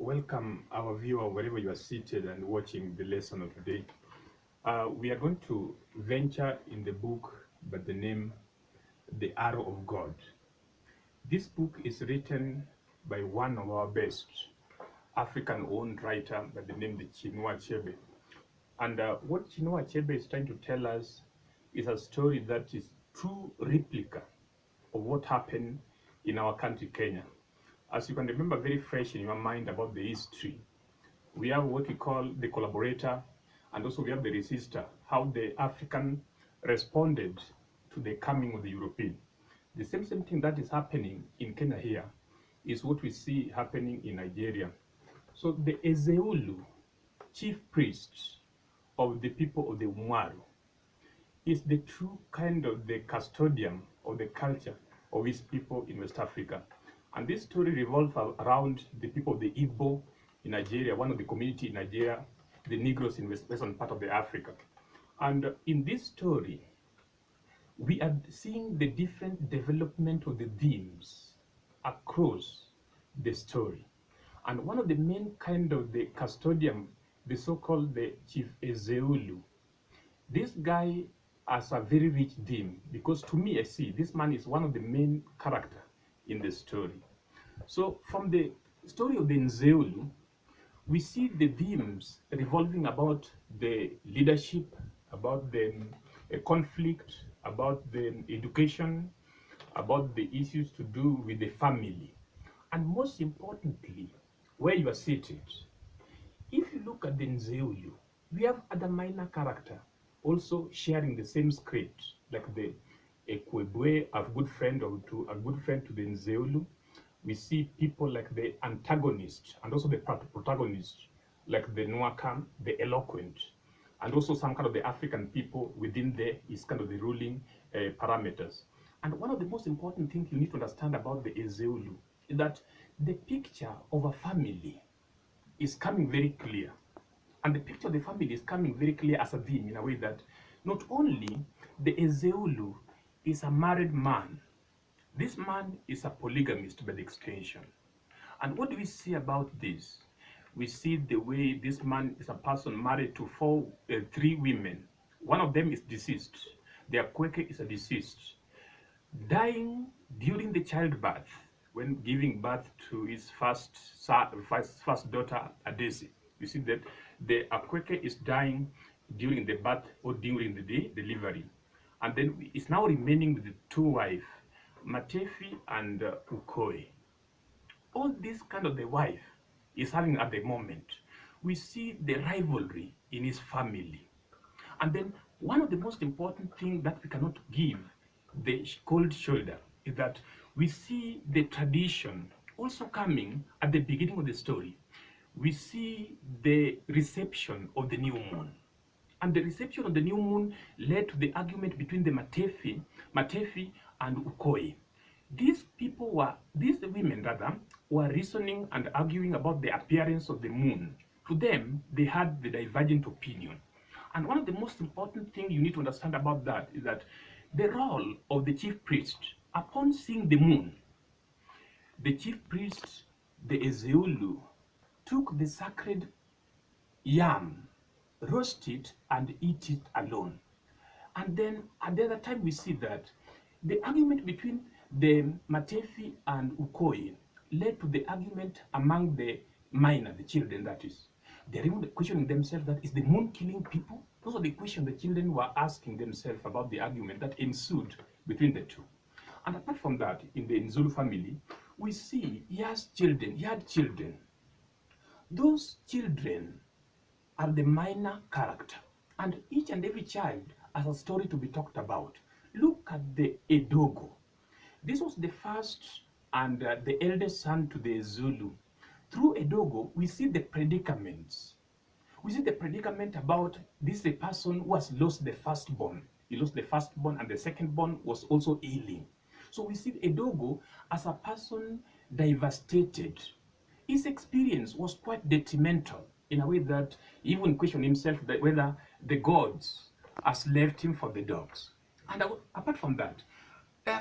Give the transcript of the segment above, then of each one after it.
Welcome our viewer wherever you are seated and watching the lesson of today. We are going to venture in the book by the name The Arrow of God. This book is written by one of our best African-owned writer by the name of Chinua Achebe. And what Chinua Achebe is trying to tell us is a story that is true replica of what happened in our country, Kenya. As you can remember very fresh in your mind about the history, we have what we call the collaborator, and also we have the resistor, how the African responded to the coming of the European. The same thing that is happening in Kenya here is what we see happening in Nigeria. So the Ezeulu, chief priest of the people of the Umwaru, is the true kind of the custodian of the culture of his people in West Africa. And this story revolves around the people of the Igbo in Nigeria, one of the community in Nigeria, the Negroes in western part of the Africa. And in this story, we are seeing the different development of the themes across the story. And one of the main kind of the custodian, the so-called the Chief Ezeulu, this guy has a very rich theme, because to me I see this man is one of the main character in the story. So from the story of the Nzeulu, we see the themes revolving about the leadership, about the conflict, about the education, about the issues to do with the family. And most importantly, where you are seated, if you look at the Nzeulu, we have other minor character also sharing the same script, like the Ekwebwe, a good friend to the Nzeulu. We see people like the antagonist and also the protagonist, like the Nwakam, the eloquent, and also some kind of the African people within there is kind of the ruling parameters. And one of the most important things you need to understand about the Ezeulu is that the picture of a family is coming very clear. And the picture of the family is coming very clear as a theme, in a way that not only the Ezeulu is a married man, this man is a polygamist by the extension. And what do we see about this? We see the way this man is a person married to three women. One of them is deceased. Their Kweke is a deceased, dying during the childbirth when giving birth to his first daughter, Adesi. You see that the Akweke is dying during the birth or during the delivery. And then it's now remaining with the two wives, Matefi and Ukoe. All this kind of the wife is having at the moment. We see the rivalry in his family. And then one of the most important things that we cannot give the cold shoulder is that we see the tradition also coming at the beginning of the story. We see the reception of the new moon. And the reception of the new moon led to the argument between the Matefi and Ukoe. These women were reasoning and arguing about the appearance of the moon. To them, they had the divergent opinion. And one of the most important things you need to understand about that is that the role of the chief priest, upon seeing the moon, the chief priest, the Ezeulu, took the sacred yam, roast it and eat it alone. And then at the other time we see that the argument between the Matefi and Ukoe led to the argument among the minor, the children that is. They're even questioning themselves that is the moon killing people? Those are the questions the children were asking themselves about the argument that ensued between the two. And apart from that, in the Nzulu family, we see he had children. Those children are the minor character, and each and every child has a story to be talked about. Look at the Edogo. This was the first and the eldest son to the Zulu. Through Edogo, we see the predicaments. We see the predicament about this a person who has lost the firstborn. He lost the firstborn, and the secondborn was also ailing. So we see Edogo as a person devastated. His experience was quite detrimental, in a way that he even questioned himself that whether the gods has left him for the dogs. And apart from that,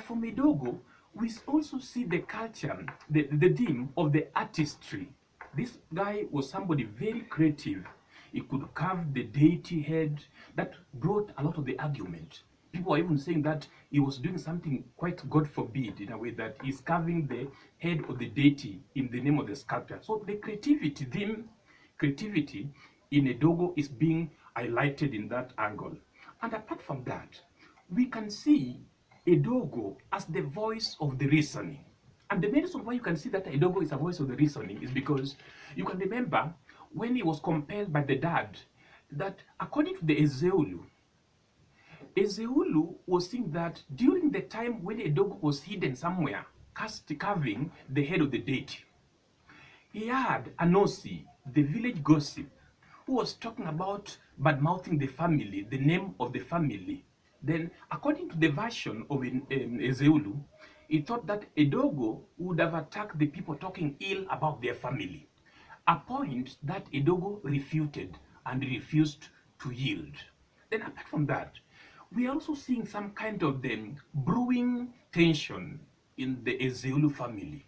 from Edogo, we also see the culture, the theme of the artistry. This guy was somebody very creative. He could carve the deity head. That brought a lot of the argument. People are even saying that he was doing something quite God forbid, in a way that he's carving the head of the deity in the name of the sculptor. So the creativity in Edogo is being highlighted in that angle. And apart from that, we can see Edogo as the voice of the reasoning. And the main reason why you can see that Edogo is a voice of the reasoning is because you can remember when he was compelled by the dad that according to the Ezeulu was saying that during the time when Edogo was hidden somewhere, carving the head of the deity, he had Anosi, the village gossip, who was talking about bad-mouthing the family, the name of the family. Then, according to the version of Ezeulu, he thought that Edogo would have attacked the people talking ill about their family, a point that Edogo refuted and refused to yield. Then, apart from that, we are also seeing some kind of brewing tension in the Ezeulu family.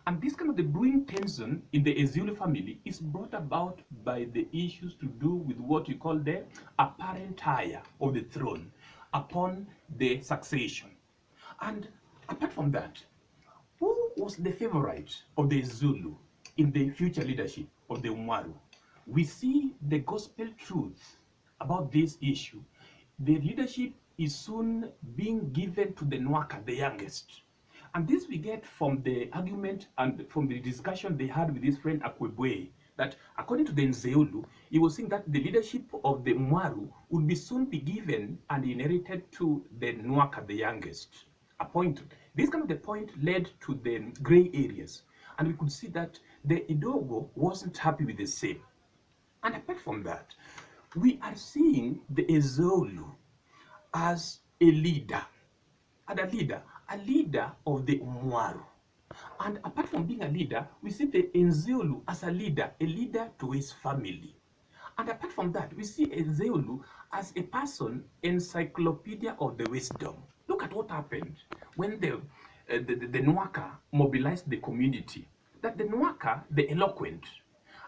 And this kind of the brewing tension in the Ezeulu family is brought about by the issues to do with what we call the apparent heir of the throne upon the succession. And apart from that, who was the favorite of the Zulu in the future leadership of the Umwaru? We see the gospel truth about this issue. The leadership is soon being given to the Nwaka, the youngest. And this we get from the argument and from the discussion they had with his friend Akwebwe, that according to the Nzeulu, he was saying that the leadership of the Mwaru would be soon be given and inherited to the Nwaka, the youngest, appointed. This kind of the point led to the gray areas. And we could see that the Edogo wasn't happy with the same. And apart from that, we are seeing the Ezeulu as a leader, and a leader of the Umwaru. And apart from being a leader, we see the Nzeulu as a leader to his family. And apart from that, we see Nzeulu as a person, encyclopedia of the wisdom. Look at what happened when the Nwaka mobilized the community. That the Nwaka, the eloquent,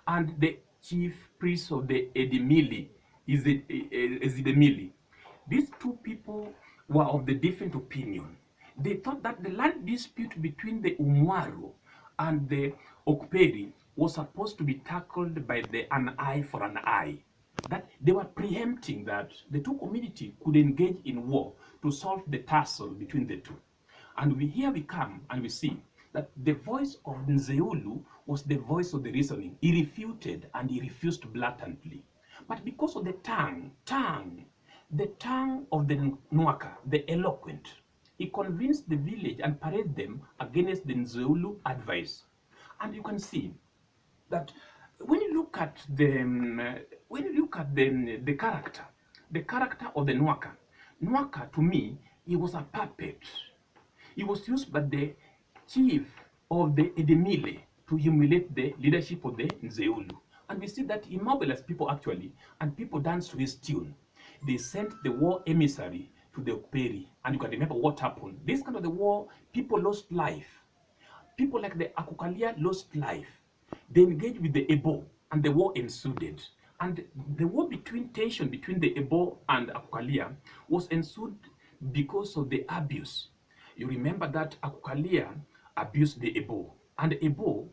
and the chief priest of the Edimili, Ezidemili, these two people were of the different opinion. They thought that the land dispute between the Umwaru and the Okperi was supposed to be tackled by an eye for an eye. That they were preempting that the two communities could engage in war to solve the tussle between the two. And here we come and we see that the voice of Nzeulu was the voice of the reasoning. He refuted and he refused blatantly. But because of the tongue of the Nwaka, the eloquent, he convinced the village and paraded them against the Nzeulu advice. And you can see that when you look at the character of the Nwaka, to me, he was a puppet. He was used by the chief of the Edemile to humiliate the leadership of the Nzeulu. And we see that he mobilized people actually, and people danced to his tune. They sent the war emissary to the Okperi, and you can remember what happened. This kind of the war, people lost life. People like the Akukalia lost life. They engaged with the Ebo, and the war ensued. And the war tension between the Ebo and Akukalia was ensued because of the abuse. You remember that Akukalia abused the Ebo, and the Ebo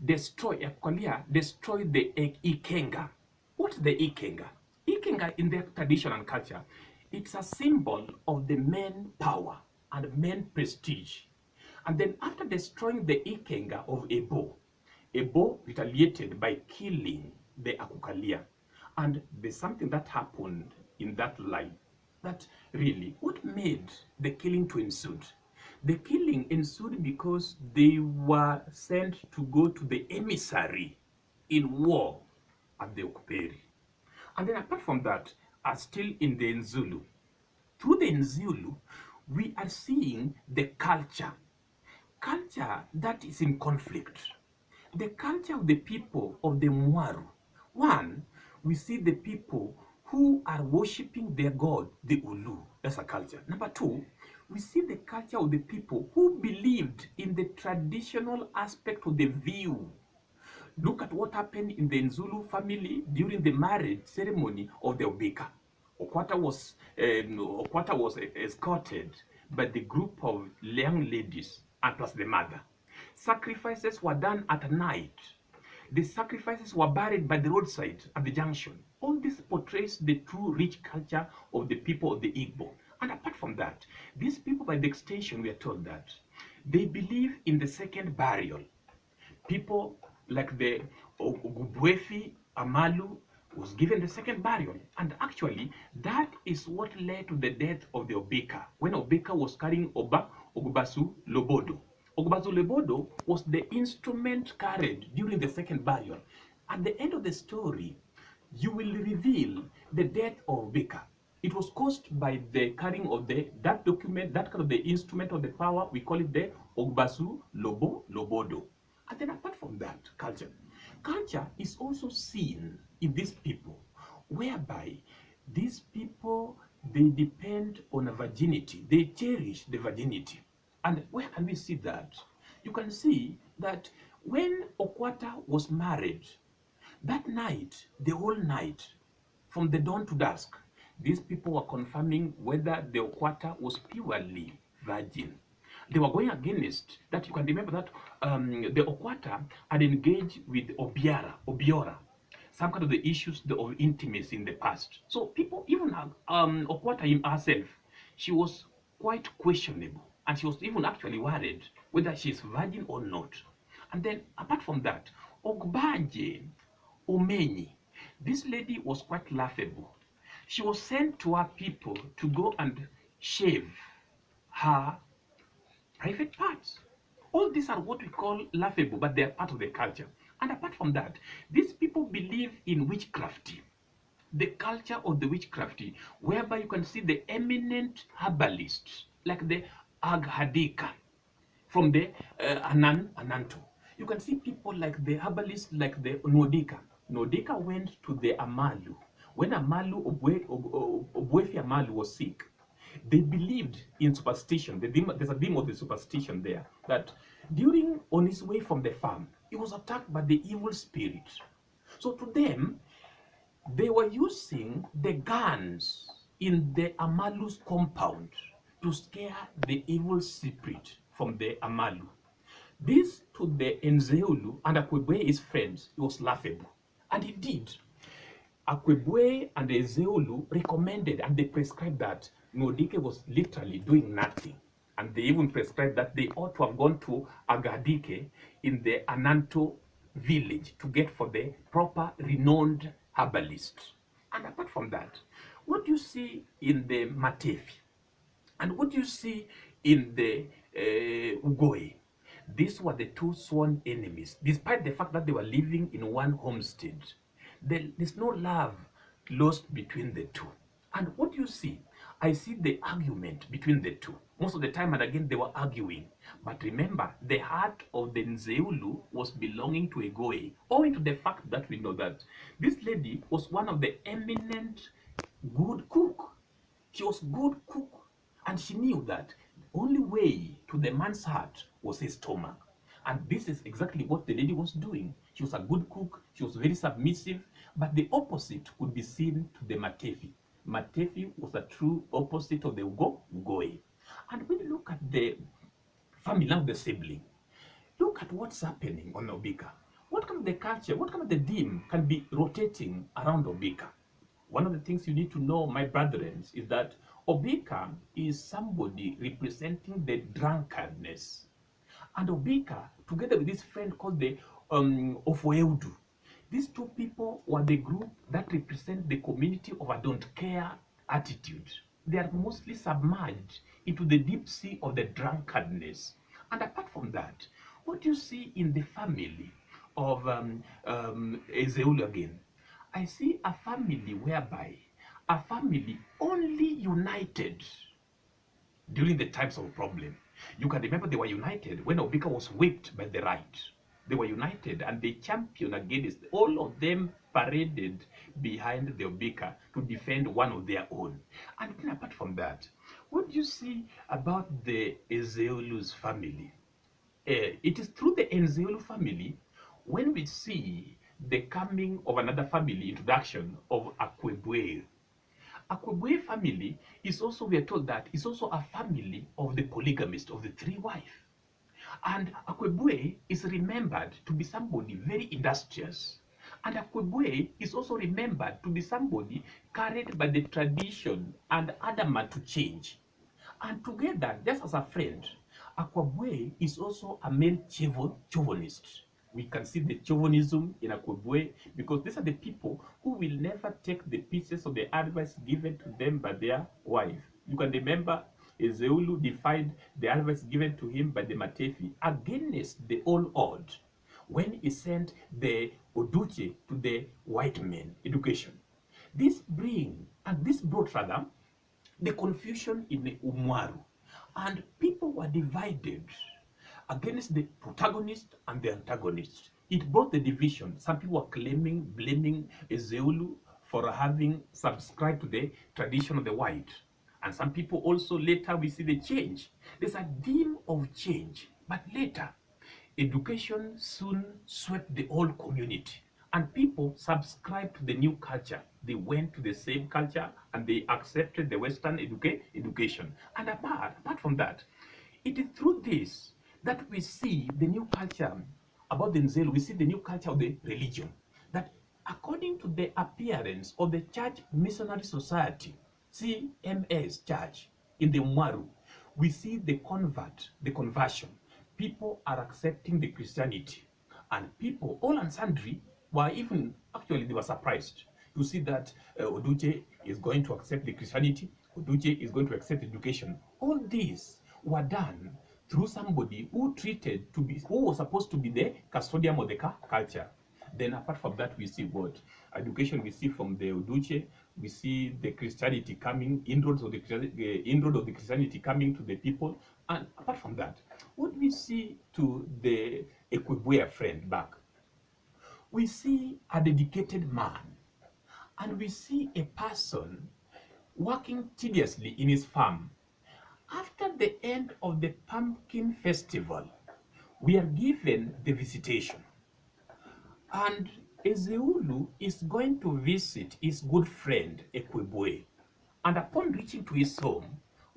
destroyed the Ikenga. What's the Ikenga? Ikenga in their tradition and culture, it's a symbol of the men power and men prestige. And then after destroying the Ikenga of Ebo retaliated by killing the Akukalia. And there's something that happened in that line that really, what made the killing to ensue? The killing ensued because they were sent to go to the emissary in war at the Okperi. And then apart from that, are still in the Nzulu. Through the Nzulu, we are seeing the culture that is in conflict. The culture of the people of the Mwaru. One, we see the people who are worshipping their god, the Ulu. That's a culture. Number two, we see the culture of the people who believed in the traditional aspect of the view. Look at what happened in the Nzulu family during the marriage ceremony of the Obika. Okwata was escorted by the group of young ladies and plus the mother. Sacrifices were done at night. The sacrifices were buried by the roadside at the junction. All this portrays the true rich culture of the people of the Igbo. And apart from that, these people, by the extension, we are told that they believe in the second burial. People like the Ogubwefi Amalu was given the second burial. And actually, that is what led to the death of the Obika, when Obika was carrying Ogubasu Lobodo. Ogubasu Lobodo was the instrument carried during the second burial. At the end of the story, you will reveal the death of Obika. It was caused by the carrying of that document, that kind of the instrument of the power. We call it the Ogbasu Lobodo. And then apart from that, culture is also seen in these people, whereby these people, they depend on a virginity. They cherish the virginity. And where can we see that? You can see that when Okwata was married, that night, the whole night, from the dawn to dusk, these people were confirming whether the Okwata was purely virgin. They were going against that. You can remember that the Okwata had engaged with Obiora, some kind of the issues of intimacy in the past. So people, even Okwata herself, she was quite questionable, and she was even actually worried whether she is virgin or not. And then apart from that, Ogbaje Omenyi, this lady was quite laughable. She was sent to her people to go and shave her private parts. All these are what we call laughable, but they are part of the culture. And apart from that, these people believe in witchcraft, the culture of the witchcraft, whereby you can see the eminent herbalists like the Aghadika from the Ananto. You can see people like the herbalists like the Nodika. Nodika went to the Amalu. When Amalu, Obwefi Amalu was sick, they believed in superstition. There's a theme of the superstition there, that on his way from the farm, he was attacked by the evil spirit. So to them, they were using the guns in the Amalu's compound to scare the evil spirit from the Amalu. This to the Nzeulu and Akwebwe, his friends, it was laughable. And he did. Akwebwe and the Nzeulu recommended and they prescribed that Nodike was literally doing nothing. And they even prescribed that they ought to have gone to Agadike in the Ananto village to get for the proper renowned herbalist. And apart from that, what do you see in the Matefi? And what do you see in the Ugoe? These were the two sworn enemies, despite the fact that they were living in one homestead. There's no love lost between the two. And what you see, I see the argument between the two. Most of the time, and again, they were arguing. But remember, the heart of the Nzeulu was belonging to Egoe, owing to the fact that we know that this lady was one of the eminent good cook. She was good cook, and she knew that the only way to the man's heart was his stomach. And this is exactly what the lady was doing. She was a good cook, she was very submissive, but the opposite could be seen to the Matefi. Matefi was a true opposite of the Ugoe. And when you look at the family of the sibling, look at what's happening on Obika. What kind of the culture, what kind of the theme can be rotating around Obika? One of the things you need to know, my brethren, is that Obika is somebody representing the drunkardness. And Obika, together with this friend called the Ofoeudu, these two people were the group that represent the community of a don't care attitude. They are mostly submerged into the deep sea of the drunkardness. And apart from that, what you see in the family of Ezeulu again, I see a family whereby a family only united during the times of problem. You can remember they were united when Obika was whipped by the right. They were united and they championed against, all of them paraded behind the Obika to defend one of their own. And then apart from that, what do you see about the Ezeulu's family? It is through the Nzeulu family when we see the coming of another family, introduction of Akwebwe. Akwebwe family is also, we are told that, is also a family of the polygamist, of the three wives. And Akwebwe is remembered to be somebody very industrious. And Akwebwe is also remembered to be somebody carried by the tradition and adamant to change. And together, just as a friend, Akwebwe is also a male chauvinist. We can see the chauvinism in Akwebwe because these are the people who will never take the pieces of the advice given to them by their wife. You can remember Ezeulu defied the advice given to him by the Matefi against the old odd when he sent the Oduche to the white men education. This brought rather the confusion in the Umwaru, and people were divided against the protagonist and the antagonist. It brought the division. Some people were blaming Ezeulu for having subscribed to the tradition of the white. And some people also later we see the change. There's a theme of change, but later education soon swept the whole community and people subscribed to the new culture. They went to the same culture and they accepted the Western education. And apart from that, it is through this that we see the new culture about the Nzelu, we see the new culture of the religion. That according to the appearance of the Church Missionary Society, CMS Church in the Umwaru, we see the conversion. People are accepting the Christianity. And people, all and sundry, were even, actually they were surprised to see that Oduche is going to accept the Christianity, Oduche is going to accept education. All these were done through somebody who was supposed to be the custodian of the culture. Then apart from that, we see what? Education we see from the Oduche, we see the Christianity coming, inroads of the Christianity coming to the people. And apart from that, what we see to the Ekwebwe friend back, we see a dedicated man, and we see a person working tediously in his farm. After the end of the pumpkin festival, we are given the visitation. And Ezeulu is going to visit his good friend Ekwebwe. And upon reaching to his home,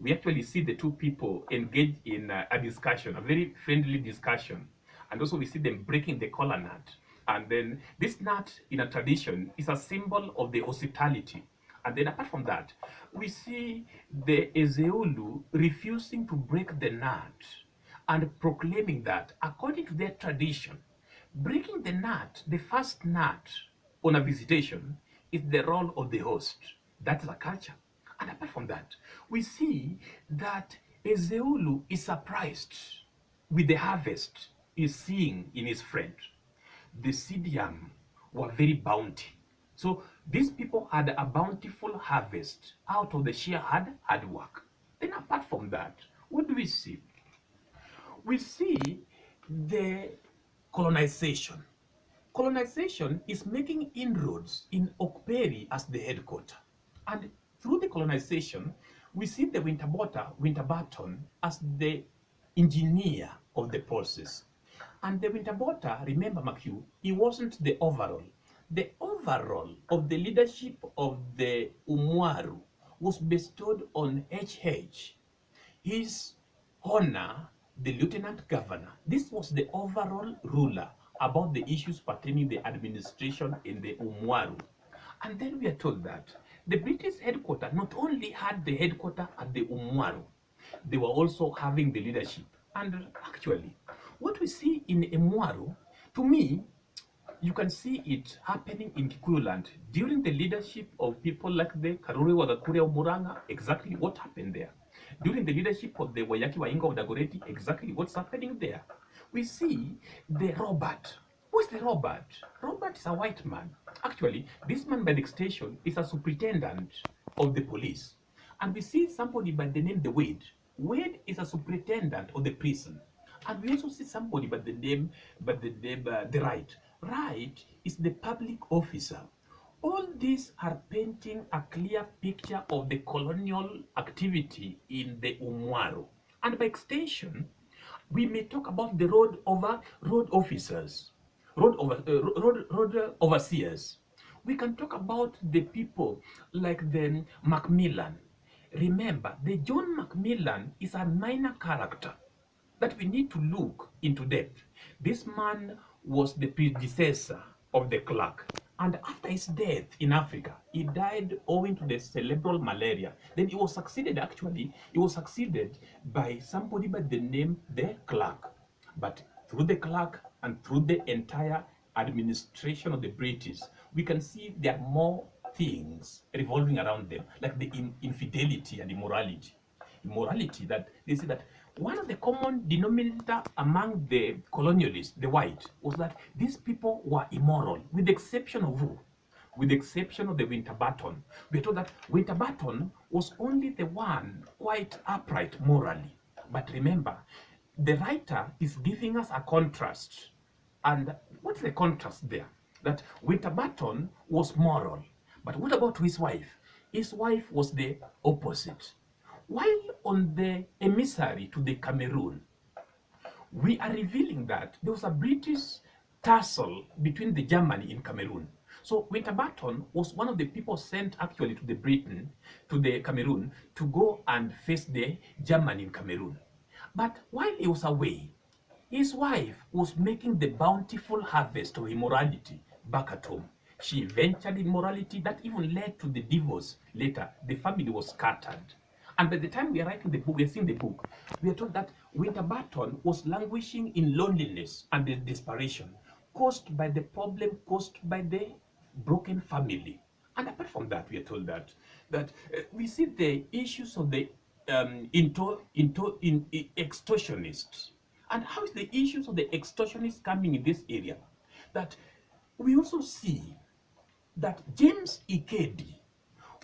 we actually see the two people engage in a discussion, a very friendly discussion. And also we see them breaking the kola nut. And then this nut in a tradition is a symbol of the hospitality. And then apart from that, we see the Ezeulu refusing to break the nut and proclaiming that according to their tradition, breaking the nut, the first nut on a visitation, is the role of the host. That's the culture. And apart from that, we see that Ezeulu is surprised with the harvest he's seeing in his friend. The Sidiam were very bounty. So these people had a bountiful harvest out of the sheer hard work. Then apart from that, what do we see? We see the colonization. Colonization is making inroads in Okperi as the headquarters. And through the colonization, we see the Winterbourne as the engineer of the process. And the Winterbourne, remember Makiu, he wasn't the overall. The overall of the leadership of the Umwaru was bestowed on HH, his honor, the lieutenant governor. This was the overall ruler about the issues pertaining the administration in the Umwaru. And then we are told that the British headquarters not only had the headquarters at the Umwaru, they were also having the leadership. And actually, what we see in Umwaru, to me, you can see it happening in Kikuyu land during the leadership of people like the Karuri Wagakure of Muranga. Exactly what happened there. During the leadership of the Wayaki Wainga of Dagoretti, exactly what's happening there. We see the Robert. Who is the Robert? Robert is a white man. Actually, this man by the extension is a superintendent of the police. And we see somebody by the name the Wade. Wade is a superintendent of the prison. And we also see somebody by the name the Wright. Wright is the public officer. All these are painting a clear picture of the colonial activity in the Umwaru. And by extension, we may talk about the road officers. road overseers. We can talk about the people like the Macmillan. Remember, the John Macmillan is a minor character that we need to look into depth. This man was the predecessor of the Clark. And after his death in Africa, he died owing to the cerebral malaria. Then he was succeeded by somebody by the name the Clark. But through the Clark and through the entire administration of the British, we can see there are more things revolving around them, like the infidelity and immorality. Immorality, that they say that one of the common denominator among the colonialists, the white, was that these people were immoral, with the exception of who? With the exception of the Winterbourne. We are told that Winterbourne was only the one quite upright morally. But remember, the writer is giving us a contrast. And what's the contrast there? That Winterbourne was moral. But what about his wife? His wife was the opposite. While on the emissary to the Cameroon, we are revealing that there was a British tussle between the Germany in Cameroon. So Winterbourne was one of the people sent actually to the Cameroon, to go and face the Germany in Cameroon. But while he was away, his wife was making the bountiful harvest of immorality back at home. She ventured immorality that even led to the divorce later. The family was scattered. And by the time we are writing the book, we are seeing the book, we are told that Winterbourne was languishing in loneliness and desperation, caused by the problem, caused by the broken family. And apart from that, we are told that we see the issues of the extortionists. And how is the issues of the extortionists coming in this area? That we also see that James Ikedi,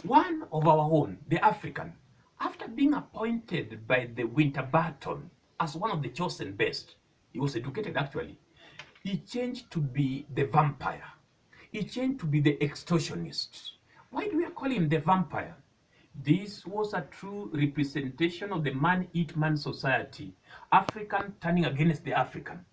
one of our own, the African, after being appointed by the Winterbourne as one of the chosen best, he was educated actually, he changed to be the vampire. He changed to be the extortionist. Why do we call him the vampire? This was a true representation of the man-eat-man society, African turning against the African.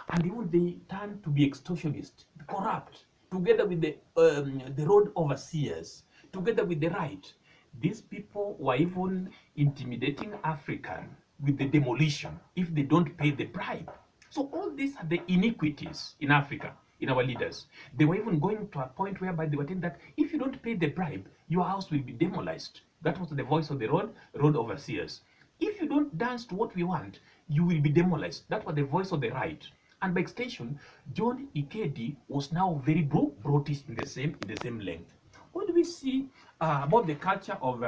And even they turned to be extortionist, corrupt, together with the road overseers, together with the right. These people were even intimidating African with the demolition if they don't pay the bribe. So all these are the iniquities in Africa, in our leaders. They were even going to a point whereby they were saying that if you don't pay the bribe, your house will be demolished. That was the voice of the road overseers. If you don't dance to what we want, you will be demolished. That was the voice of the right. And by extension, John Ikedi was now very brotish in the same length. What do we see about the culture of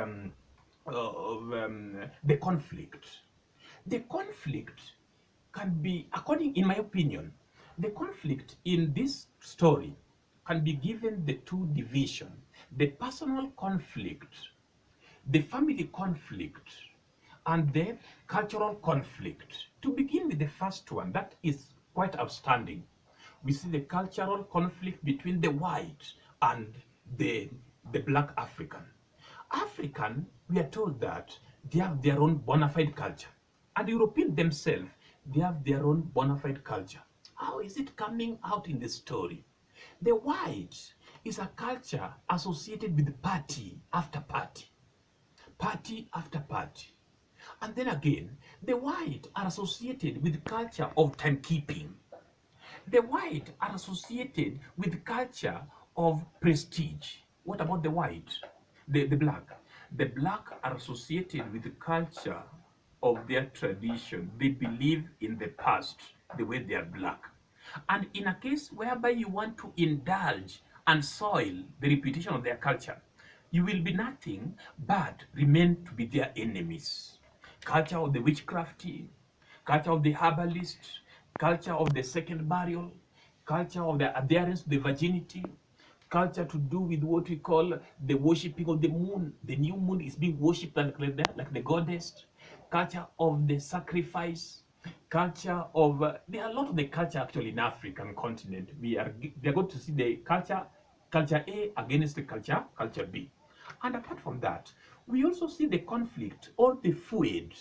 the conflict? The conflict can be, in my opinion, the conflict in this story can be given the two divisions: the personal conflict, the family conflict, and the cultural conflict. To begin with the first one, that is quite outstanding. We see the cultural conflict between the white and the black African. African, we are told that they have their own bona fide culture. And European themselves, they have their own bona fide culture. How is it coming out in the story? The white is a culture associated with party after party, party after party. And then again, the white are associated with culture of timekeeping. The white are associated with culture of prestige. What about the white? The black? The black are associated with the culture of their tradition. They believe in the past, the way they are black. And in a case whereby you want to indulge and soil the reputation of their culture, you will be nothing but remain to be their enemies. Culture of the witchcrafty, culture of the herbalist, culture of the second burial, culture of the adherence to the virginity, culture to do with what we call the worshipping of the moon. The new moon is being worshipped like the goddess. Culture of the sacrifice, culture of there are a lot of the culture actually in African continent. We are going to see the culture A against the culture B. And apart from that, we also see the conflict or the feud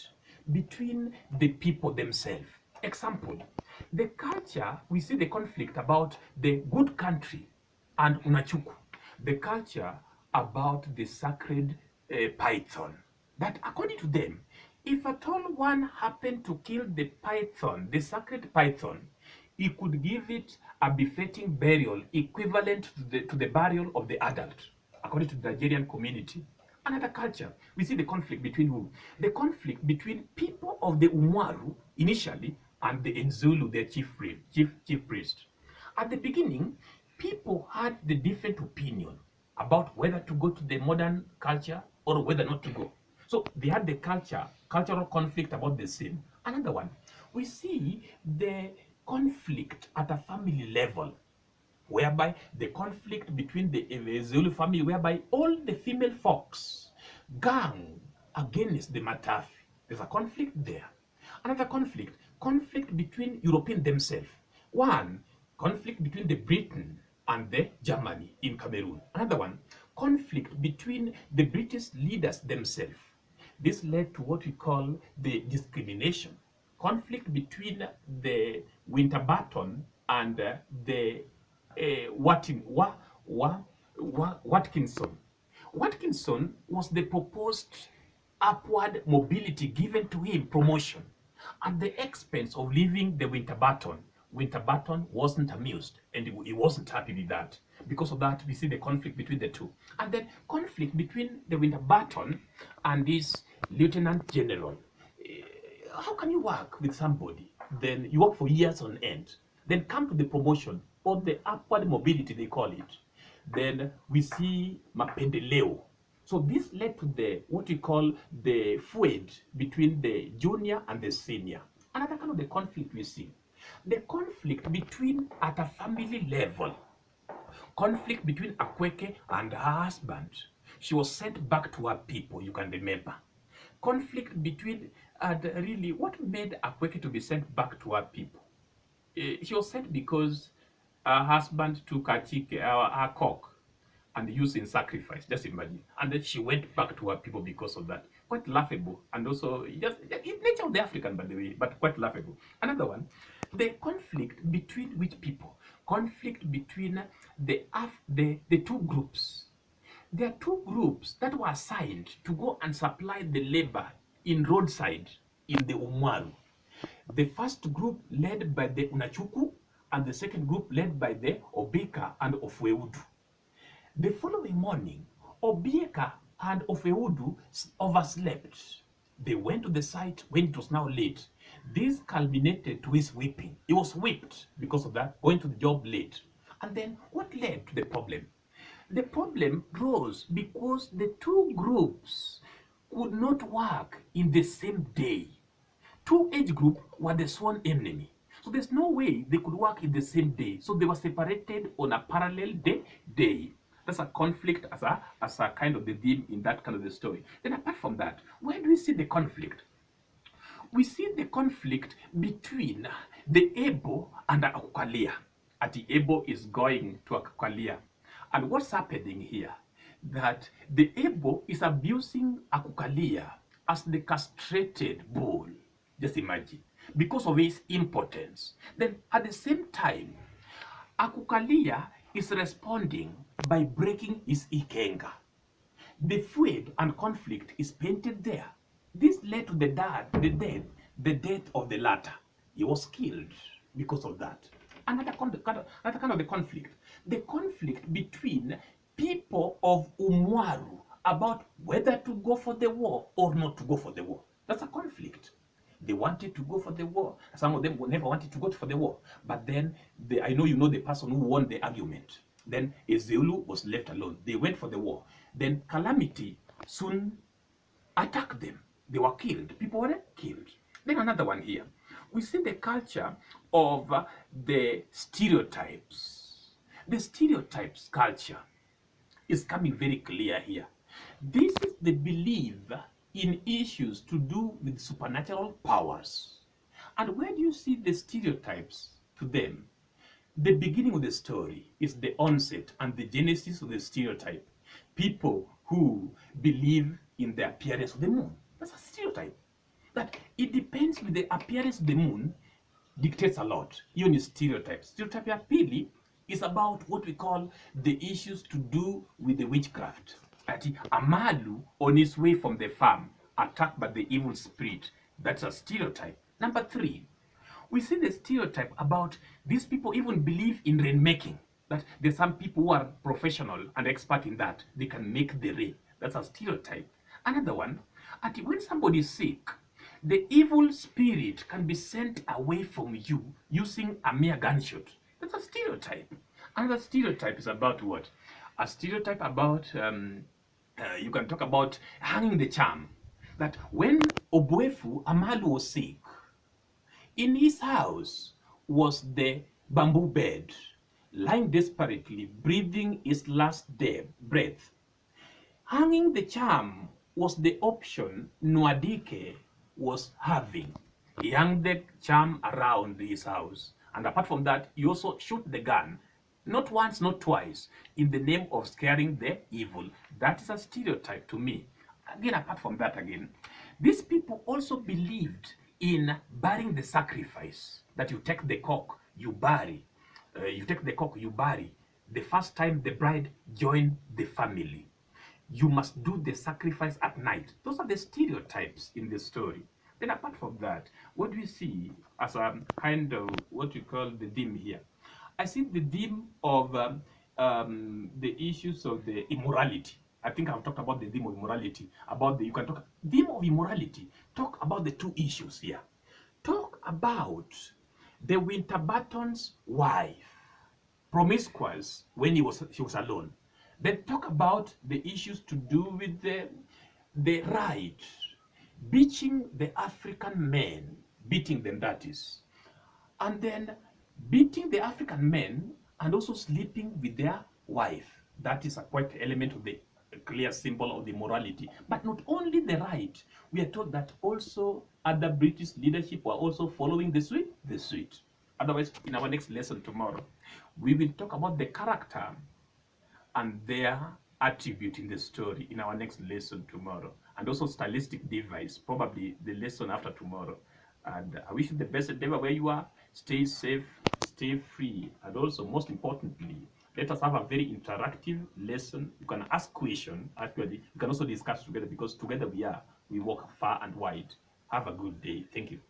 between the people themselves. Example, the culture, we see the conflict about the good country and Unachuku. The culture about the sacred python. That according to them, if at all one happened to kill the python, the sacred python, he could give it a befitting burial equivalent to the burial of the adult, according to the Nigerian community. Another culture, we see the conflict between who? The conflict between people of the Umwaru initially and the Nzulu, their chief priest. At the beginning, people had the different opinion about whether to go to the modern culture or whether not to go. So they had the cultural conflict about the same. Another one, we see the conflict at a family level, whereby the conflict between the Zulu family, whereby all the female folks gang against the Matafi. There's a conflict there. Another conflict between European themselves. One, conflict between the Britain and the Germany in Cameroon. Another one, conflict between the British leaders themselves. This led to what we call the discrimination. Conflict between the Winterbotham and the Watkinson. Watkinson was the proposed upward mobility given to him, promotion, at the expense of leaving the Winterbotham. Winterbotham wasn't amused and he wasn't happy with that. Because of that, we see the conflict between the two. And then conflict between the Winterbotham and this lieutenant general. How can you work with somebody? Then you work for years on end. Then come to the promotion or the upward mobility, they call it. Then we see mapendeleo. So this led to the what we call the feud between the junior and the senior. Another kind of the conflict we see. The conflict between at a family level. Conflict between Akweke and her husband. She was sent back to her people, you can remember. Conflict between, really, what made Akweke to be sent back to her people? She was sent because her husband took her chicken, her cock, and used in sacrifice. Just imagine. And then she went back to her people because of that. Quite laughable, and also just in nature of the African, by the way, but quite laughable. Another one, the conflict between which people? Conflict between the two groups. There are two groups that were assigned to go and supply the labor in roadside in the Umwaru. The first group led by the Unachuku and the second group led by the Obika and Ofweudu. The following morning, Obieka and Ofweudu overslept. They went to the site when it was now late. This culminated to his whipping. He was whipped because of that, going to the job late. And then what led to the problem? The problem rose because the two groups could not work in the same day. Two age groups were the sworn enemy. So there's no way they could work in the same day. So they were separated on a parallel day. That's a conflict as a kind of the theme in that kind of the story. Then apart from that, where do we see the conflict? We see the conflict between the Ebo and the Akukalia. The Ebo is going to Akukalia. And what's happening here? That the Ebo is abusing Akukalia as the castrated bull. Just imagine. Because of his impotence. Then at the same time, Akukalia is responding by breaking his ikenga. The feud and conflict is painted there. This led to the death of the latter. He was killed because of that. Another kind of the conflict between people of Umwaru about whether to go for the war or not to go for the war. That's a conflict. They wanted to go for the war. Some of them never wanted to go for the war. But then, I know you know the person who won the argument. Then Ezeulo was left alone. They went for the war. Then Calamity soon attacked them. They were killed. People were killed. Then another one here. We see the culture of the stereotypes. The stereotypes culture is coming very clear here. This is the belief in issues to do with supernatural powers. And where do you see the stereotypes to them? The beginning of the story is the onset and the genesis of the stereotype. People who believe in the appearance of the moon. That's a stereotype. That it depends with the appearance of the moon, dictates a lot. Hiyo ni stereotype. Stereotype ya pili is about what we call the issues to do with the witchcraft. Ati Amalu on his way from the farm, attacked by the evil spirit. That's a stereotype. Number 3, we see the stereotype about these people even believe in rainmaking. That there's some people who are professional and expert in that. They can make the rain. That's a stereotype. Another one, when somebody is sick, the evil spirit can be sent away from you using a mere gunshot. That's a stereotype. Another stereotype is about what? A stereotype about, you can talk about hanging the charm. That when Ogbuefi Amalu was sick, in his house was the bamboo bed, lying desperately, breathing his last breath. Hanging the charm was the option Nwadike was having. He hung the charm around his house. And apart from that, he also shoot the gun, not once, not twice, in the name of scaring the evil. That is a stereotype to me. Again, apart from that again, these people also believed in burying the sacrifice. That you take the cock, you bury. You take the cock, you bury. The first time the bride joined the family. You must do the sacrifice at night. Those are the stereotypes in the story. Then apart from that, what do we see as a kind of what you call the theme here? I see the theme of the issues of the immorality. I think I've talked about the theme of immorality. You can talk theme of immorality. Talk about the two issues here. Talk about the Winterbourne's wife, promiscuous when she was alone. Then talk about the issues to do with the right, beating the African men, beating them, that is. And then beating the African men and also sleeping with their wife. That is a quite element of the clear symbol of the morality. But not only the right, we are told that also other British leadership were also following the suit. Otherwise, in our next lesson tomorrow, we will talk about the character and their attribute in the story in our next lesson tomorrow. And also stylistic device, probably the lesson after tomorrow. And I wish you the best endeavor where you are. Stay safe, stay free, and also most importantly, let us have a very interactive lesson. You can ask questions, actually. You can also discuss together because together we work far and wide. Have a good day. Thank you.